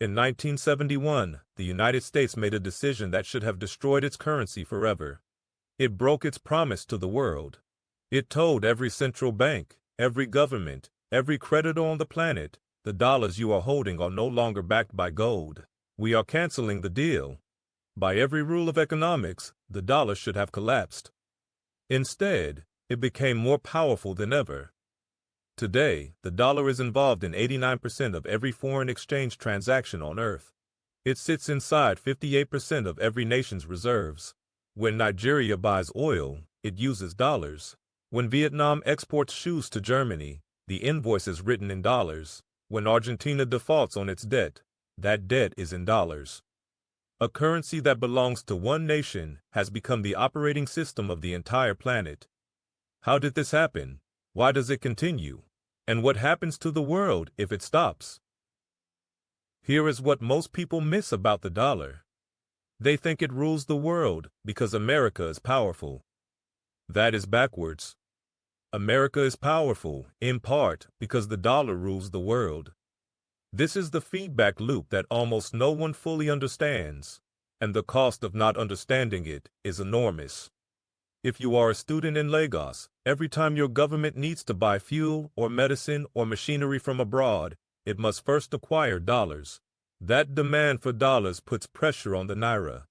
In 1971, the United States made a decision that should have destroyed its currency forever. It broke its promise to the world. It told every central bank, every government, every creditor on the planet, the dollars you are holding are no longer backed by gold. We are canceling the deal. By every rule of economics, the dollar should have collapsed. Instead, it became more powerful than ever. Today, the dollar is involved in 89% of every foreign exchange transaction on Earth. It sits inside 58% of every nation's reserves. When Nigeria buys oil, it uses dollars. When Vietnam exports shoes to Germany, the invoice is written in dollars. When Argentina defaults on its debt, that debt is in dollars. A currency that belongs to one nation has become the operating system of the entire planet. How did this happen? Why does it continue? And what happens to the world if it stops? Here is what most people miss about the dollar. They think it rules the world because America is powerful. That is backwards. America is powerful, in part, because the dollar rules the world. This is the feedback loop that almost no one fully understands, and the cost of not understanding it is enormous. If you are a student in Lagos, every time your government needs to buy fuel or medicine or machinery from abroad, it must first acquire dollars. That demand for dollars puts pressure on the naira.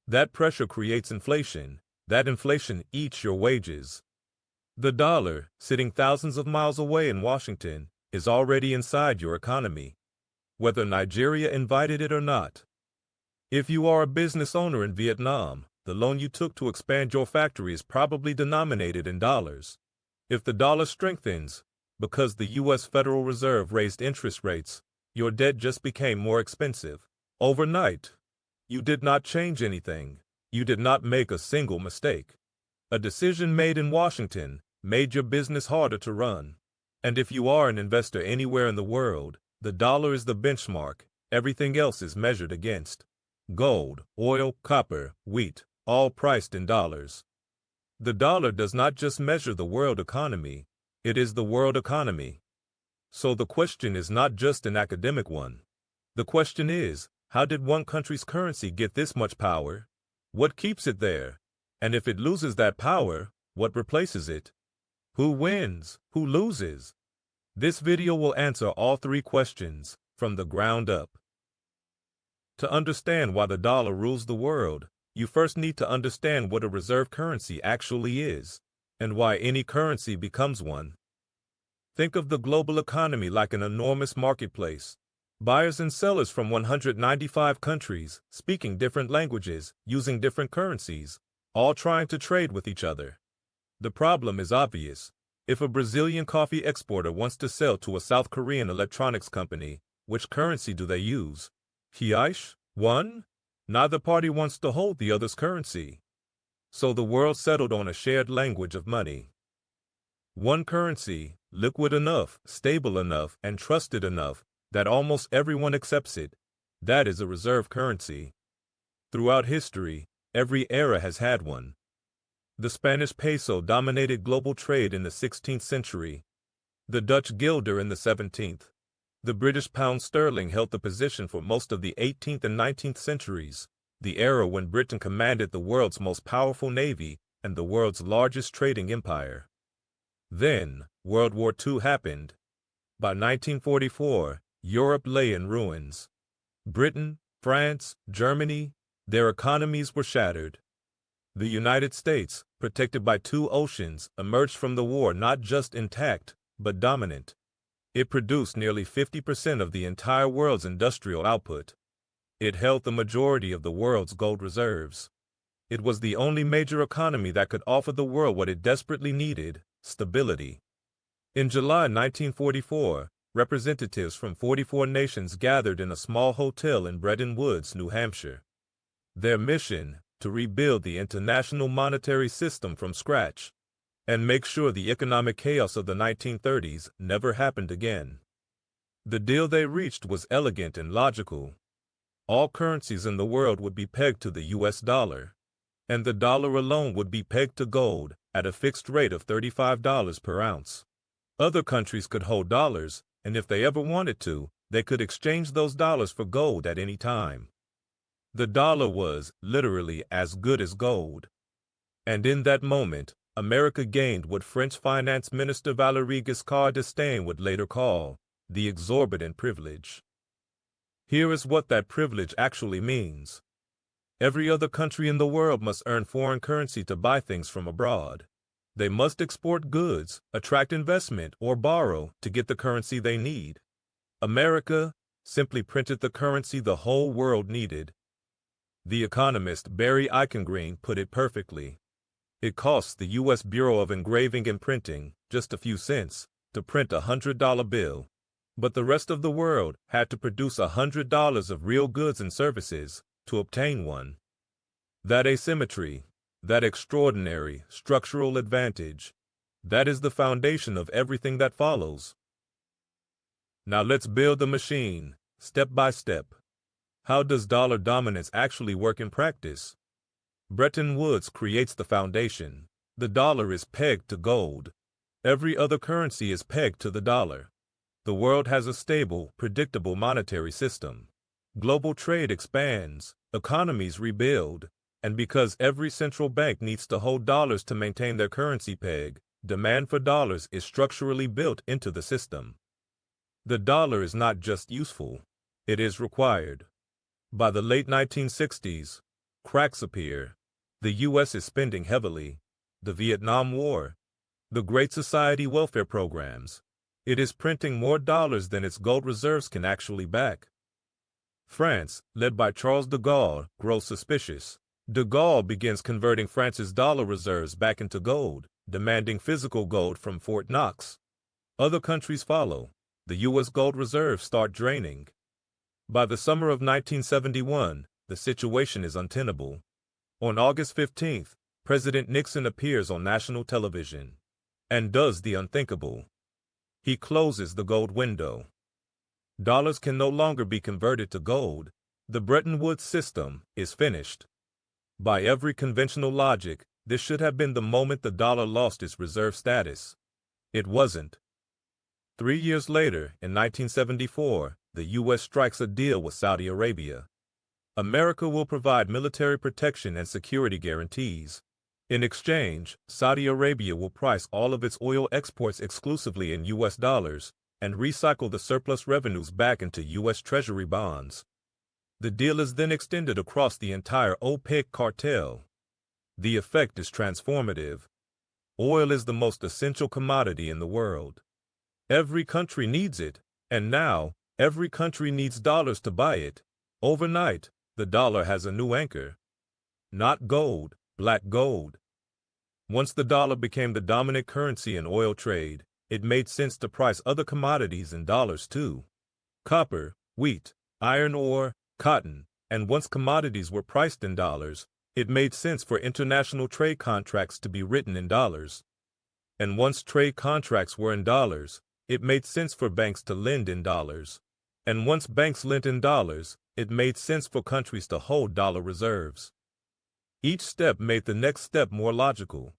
That pressure creates inflation. That inflation eats your wages. The dollar, sitting thousands of miles away in Washington, is already inside your economy, whether Nigeria invited it or not. If you are a business owner in Vietnam, the loan you took to expand your factory is probably denominated in dollars. If the dollar strengthens, because the US Federal Reserve raised interest rates, your debt just became more expensive. Overnight, you did not change anything. You did not make a single mistake. A decision made in Washington made your business harder to run. And if you are an investor anywhere in the world, the dollar is the benchmark. Everything else is measured against. Gold, oil, copper, wheat, all priced in dollars. The dollar does not just measure the world economy, it is the world economy. So the question is not just an academic one. The question is, how did one country's currency get this much power? What keeps it there? And if it loses that power, what replaces it? Who wins? Who loses? This video will answer all three questions from the ground up. To understand why the dollar rules the world, you first need to understand what a reserve currency actually is, and why any currency becomes one. Think of the global economy like an enormous marketplace. Buyers and sellers from 195 countries, speaking different languages, using different currencies, all trying to trade with each other. The problem is obvious. If a Brazilian coffee exporter wants to sell to a South Korean electronics company, which currency do they use? Reais? One? Neither party wants to hold the other's currency. So the world settled on a shared language of money. One currency, liquid enough, stable enough, and trusted enough that almost everyone accepts it. That is a reserve currency. Throughout history, every era has had one. The Spanish peso dominated global trade in the 16th century. The Dutch guilder in the 17th. The British pound sterling held the position for most of the 18th and 19th centuries, the era when Britain commanded the world's most powerful navy and the world's largest trading empire. Then, World War II happened. By 1944, Europe lay in ruins. Britain, France, Germany, their economies were shattered. The United States, protected by two oceans, emerged from the war not just intact, but dominant. It produced nearly 50% of the entire world's industrial output. It held the majority of the world's gold reserves. It was the only major economy that could offer the world what it desperately needed: stability. In July 1944, representatives from 44 nations gathered in a small hotel in Bretton Woods, New Hampshire. Their mission: to rebuild the international monetary system from scratch and make sure the economic chaos of the 1930s never happened again. The deal they reached was elegant and logical. All currencies in the world would be pegged to the US dollar, and the dollar alone would be pegged to gold at a fixed rate of $35 per ounce. Other countries could hold dollars, and if they ever wanted to, they could exchange those dollars for gold at any time. The dollar was, literally, as good as gold. And in that moment, America gained what French Finance Minister Valéry Giscard d'Estaing would later call the exorbitant privilege. Here is what that privilege actually means. Every other country in the world must earn foreign currency to buy things from abroad. They must export goods, attract investment, or borrow to get the currency they need. America simply printed the currency the whole world needed. The economist Barry Eichengreen put it perfectly. It costs the US Bureau of Engraving and Printing just a few cents to print a $100 bill, but the rest of the world had to produce $100 of real goods and services to obtain one. That asymmetry, that extraordinary structural advantage, that is the foundation of everything that follows. Now let's build the machine, step by step. How does dollar dominance actually work in practice? Bretton Woods creates the foundation. The dollar is pegged to gold. Every other currency is pegged to the dollar. The world has a stable, predictable monetary system. Global trade expands, economies rebuild, and because every central bank needs to hold dollars to maintain their currency peg, demand for dollars is structurally built into the system. The dollar is not just useful, it is required. By the late 1960s, cracks appear. The U.S. is spending heavily. The Vietnam War, the Great Society welfare programs. It is printing more dollars than its gold reserves can actually back. France, led by Charles de Gaulle, grows suspicious. De Gaulle begins converting France's dollar reserves back into gold, demanding physical gold from Fort Knox. Other countries follow. The U.S. gold reserves start draining. By the summer of 1971, the situation is untenable. On August 15th, President Nixon appears on national television and does the unthinkable. He closes the gold window. Dollars can no longer be converted to gold. The Bretton Woods system is finished. By every conventional logic, this should have been the moment the dollar lost its reserve status. It wasn't. 3 years later, in 1974, the U.S. strikes a deal with Saudi Arabia. America will provide military protection and security guarantees. In exchange, Saudi Arabia will price all of its oil exports exclusively in U.S. dollars and recycle the surplus revenues back into U.S. Treasury bonds. The deal is then extended across the entire OPEC cartel. The effect is transformative. Oil is the most essential commodity in the world. Every country needs it, and now, every country needs dollars to buy it. Overnight, the dollar has a new anchor. Not gold, black gold. Once the dollar became the dominant currency in oil trade, it made sense to price other commodities in dollars too. Copper, wheat, iron ore, cotton, and once commodities were priced in dollars, it made sense for international trade contracts to be written in dollars. And once trade contracts were in dollars, it made sense for banks to lend in dollars. And once banks lent in dollars, it made sense for countries to hold dollar reserves. Each step made the next step more logical.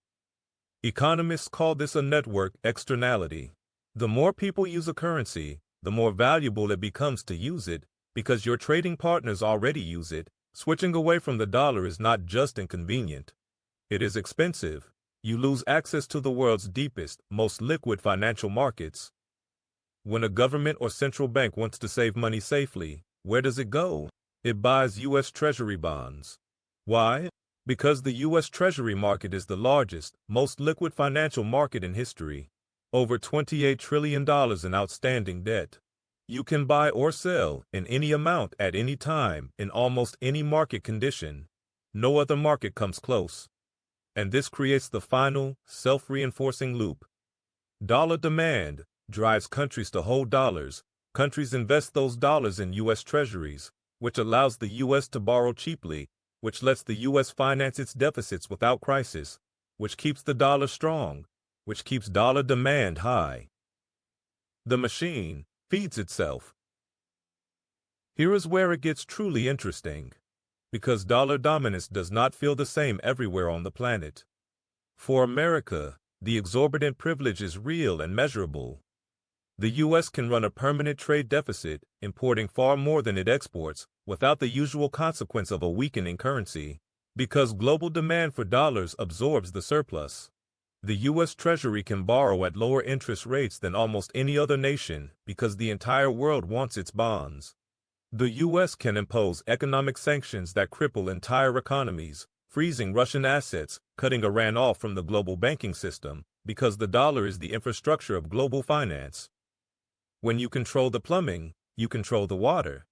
Economists call this a network externality. The more people use a currency, the more valuable it becomes to use it, because your trading partners already use it. Switching away from the dollar is not just inconvenient. It is expensive. You lose access to the world's deepest, most liquid financial markets. When a government or central bank wants to save money safely, where does it go? It buys US Treasury bonds. Why? Because the US Treasury market is the largest, most liquid financial market in history. Over $28 trillion in outstanding debt. You can buy or sell in any amount at any time in almost any market condition. No other market comes close. And this creates the final, self-reinforcing loop. Dollar demand drives countries to hold dollars. Countries invest those dollars in U.S. Treasuries, which allows the U.S. to borrow cheaply, which lets the U.S. finance its deficits without crisis, which keeps the dollar strong, which keeps dollar demand high. The machine feeds itself. Here is where it gets truly interesting, because dollar dominance does not feel the same everywhere on the planet. For America, the exorbitant privilege is real and measurable. The U.S. can run a permanent trade deficit, importing far more than it exports, without the usual consequence of a weakening currency, because global demand for dollars absorbs the surplus. The U.S. Treasury can borrow at lower interest rates than almost any other nation because the entire world wants its bonds. The U.S. can impose economic sanctions that cripple entire economies, freezing Russian assets, cutting Iran off from the global banking system, because the dollar is the infrastructure of global finance. When you control the plumbing, you control the water.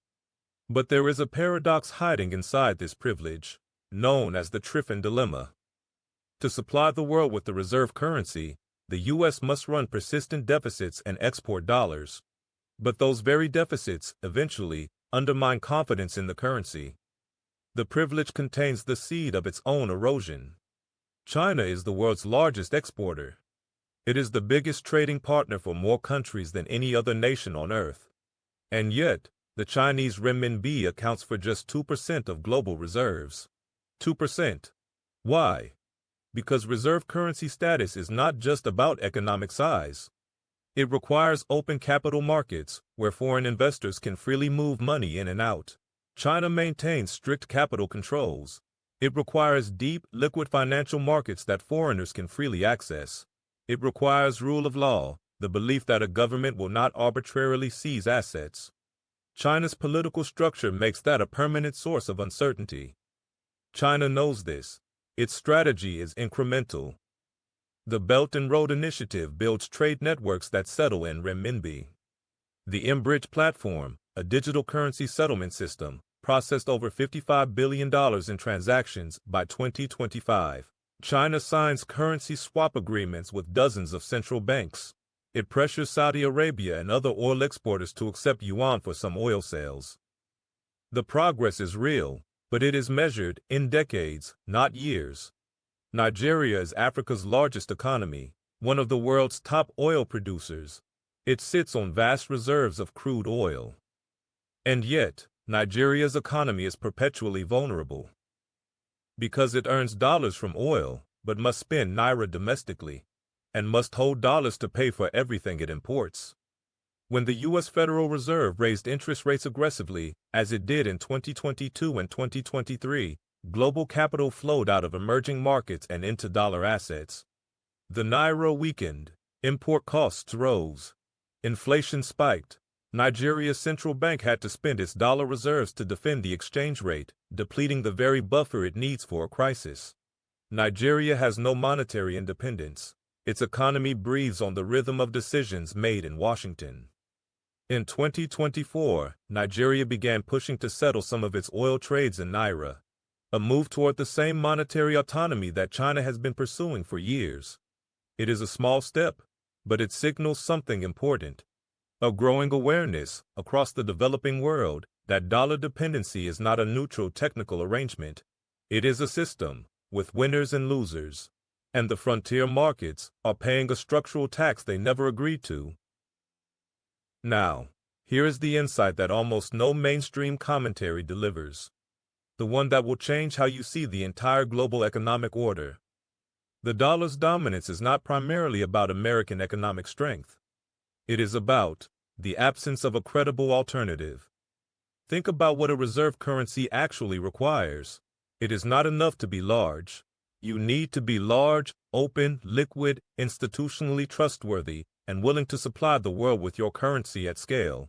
But there is a paradox hiding inside this privilege, known as the Triffin dilemma. To supply the world with the reserve currency, the U.S. must run persistent deficits and export dollars. But those very deficits, eventually, undermine confidence in the currency. The privilege contains the seed of its own erosion. China is the world's largest exporter. It is the biggest trading partner for more countries than any other nation on earth. And yet, the Chinese renminbi accounts for just 2% of global reserves. 2%. Why? Because reserve currency status is not just about economic size. It requires open capital markets, where foreign investors can freely move money in and out. China maintains strict capital controls. It requires deep, liquid financial markets that foreigners can freely access. It requires rule of law, the belief that a government will not arbitrarily seize assets. China's political structure makes that a permanent source of uncertainty. China knows this. Its strategy is incremental. The Belt and Road Initiative builds trade networks that settle in renminbi. The mBridge platform, a digital currency settlement system, processed over $55 billion in transactions by 2025. China signs currency swap agreements with dozens of central banks. It pressures Saudi Arabia and other oil exporters to accept yuan for some oil sales. The progress is real, but it is measured in decades, not years. Nigeria is Africa's largest economy, one of the world's top oil producers. It sits on vast reserves of crude oil. And yet, Nigeria's economy is perpetually vulnerable. Because it earns dollars from oil, but must spend naira domestically, and must hold dollars to pay for everything it imports. When the U.S. Federal Reserve raised interest rates aggressively, as it did in 2022 and 2023, global capital flowed out of emerging markets and into dollar assets. The naira weakened, import costs rose, inflation spiked. Nigeria's central bank had to spend its dollar reserves to defend the exchange rate, depleting the very buffer it needs for a crisis. Nigeria has no monetary independence. Its economy breathes on the rhythm of decisions made in Washington. In 2024, Nigeria began pushing to settle some of its oil trades in naira, a move toward the same monetary autonomy that China has been pursuing for years. It is a small step, but it signals something important. A growing awareness across the developing world that dollar dependency is not a neutral technical arrangement. It is a system, with winners and losers, and the frontier markets are paying a structural tax they never agreed to. Now, here is the insight that almost no mainstream commentary delivers, the one that will change how you see the entire global economic order. The dollar's dominance is not primarily about American economic strength. It is about the absence of a credible alternative. Think about what a reserve currency actually requires. It is not enough to be large. You need to be large, open, liquid, institutionally trustworthy, and willing to supply the world with your currency at scale,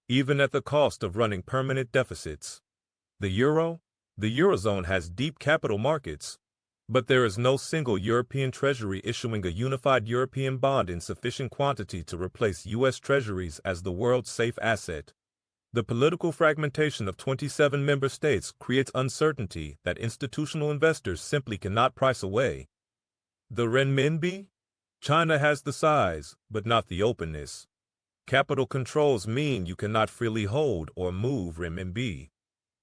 even at the cost of running permanent deficits. The Eurozone has deep capital markets, but there is no single European Treasury issuing a unified European bond in sufficient quantity to replace US Treasuries as the world's safe asset. The political fragmentation of 27 member states creates uncertainty that institutional investors simply cannot price away. The renminbi? China has the size, but not the openness. Capital controls mean you cannot freely hold or move renminbi.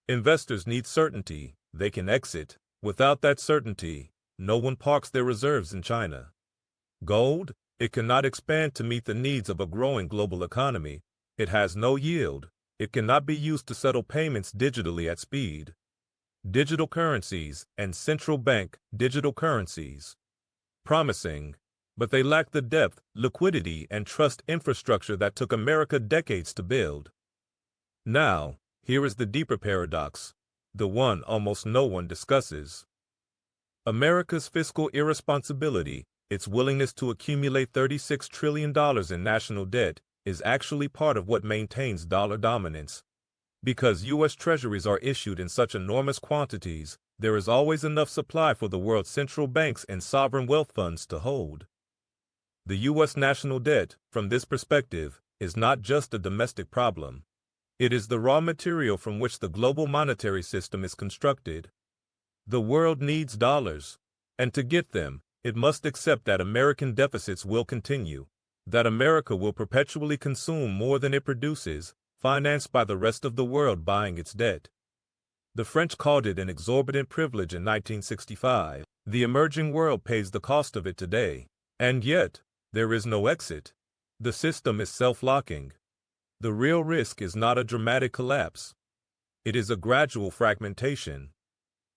Investors need certainty. They can exit. Without that certainty, no one parks their reserves in China. Gold? It cannot expand to meet the needs of a growing global economy. It has no yield. It cannot be used to settle payments digitally at speed. Digital currencies and central bank digital currencies. Promising, but they lack the depth, liquidity, and trust infrastructure that took America decades to build. Now, here is the deeper paradox, the one almost no one discusses. America's fiscal irresponsibility, its willingness to accumulate $36 trillion in national debt, is actually part of what maintains dollar dominance. Because US Treasuries are issued in such enormous quantities, there is always enough supply for the world's central banks and sovereign wealth funds to hold. The U.S. national debt, from this perspective, is not just a domestic problem. It is the raw material from which the global monetary system is constructed. The world needs dollars, and to get them, it must accept that American deficits will continue, that America will perpetually consume more than it produces, financed by the rest of the world buying its debt. The French called it an exorbitant privilege in 1965. The emerging world pays the cost of it today. And yet, there is no exit. The system is self-locking. The real risk is not a dramatic collapse. It is a gradual fragmentation.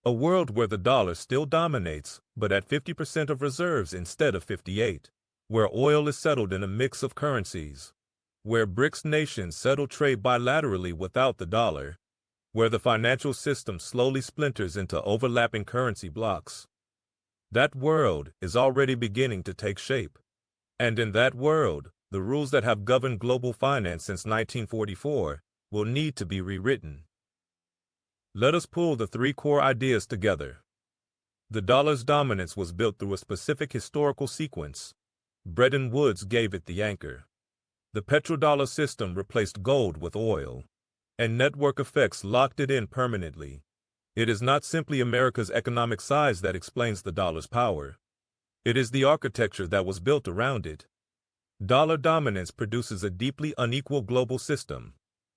A world where the dollar still dominates, but at 50% of reserves instead of 58%. Where oil is settled in a mix of currencies. Where BRICS nations settle trade bilaterally without the dollar. Where the financial system slowly splinters into overlapping currency blocks. That world is already beginning to take shape. And in that world, the rules that have governed global finance since 1944 will need to be rewritten. Let us pull the three core ideas together. The dollar's dominance was built through a specific historical sequence. Bretton Woods gave it the anchor. The petrodollar system replaced gold with oil, and network effects locked it in permanently. It is not simply America's economic size that explains the dollar's power. It is the architecture that was built around it. Dollar dominance produces a deeply unequal global system.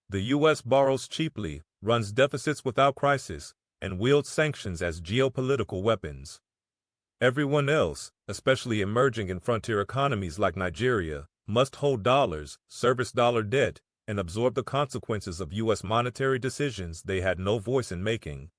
The U.S. borrows cheaply, runs deficits without crisis, and wields sanctions as geopolitical weapons. Everyone else, especially emerging and frontier economies like Nigeria, must hold dollars, service dollar debt, and absorb the consequences of U.S. monetary decisions they had no voice in making.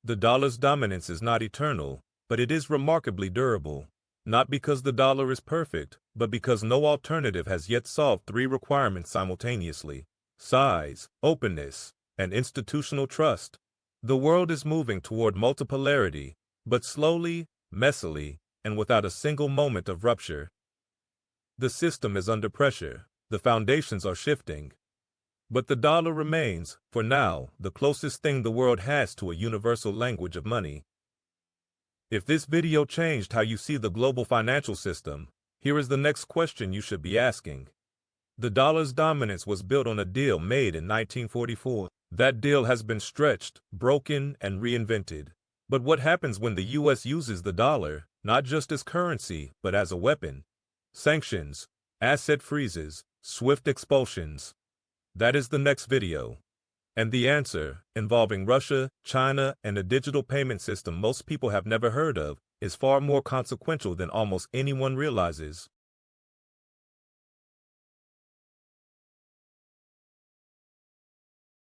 The dollar's dominance is not eternal, but it is remarkably durable. Not because the dollar is perfect, but because no alternative has yet solved three requirements simultaneously: size, openness, and institutional trust. The world is moving toward multipolarity, but slowly, messily, and without a single moment of rupture. The system is under pressure, the foundations are shifting. But the dollar remains, for now, the closest thing the world has to a universal language of money. If this video changed how you see the global financial system, here is the next question you should be asking. The dollar's dominance was built on a deal made in 1944. That deal has been stretched, broken, and reinvented. But what happens when the U.S. uses the dollar, not just as currency, but as a weapon? Sanctions, asset freezes, swift expulsions. That is the next video. And the answer, involving Russia, China, and a digital payment system most people have never heard of, is far more consequential than almost anyone realizes.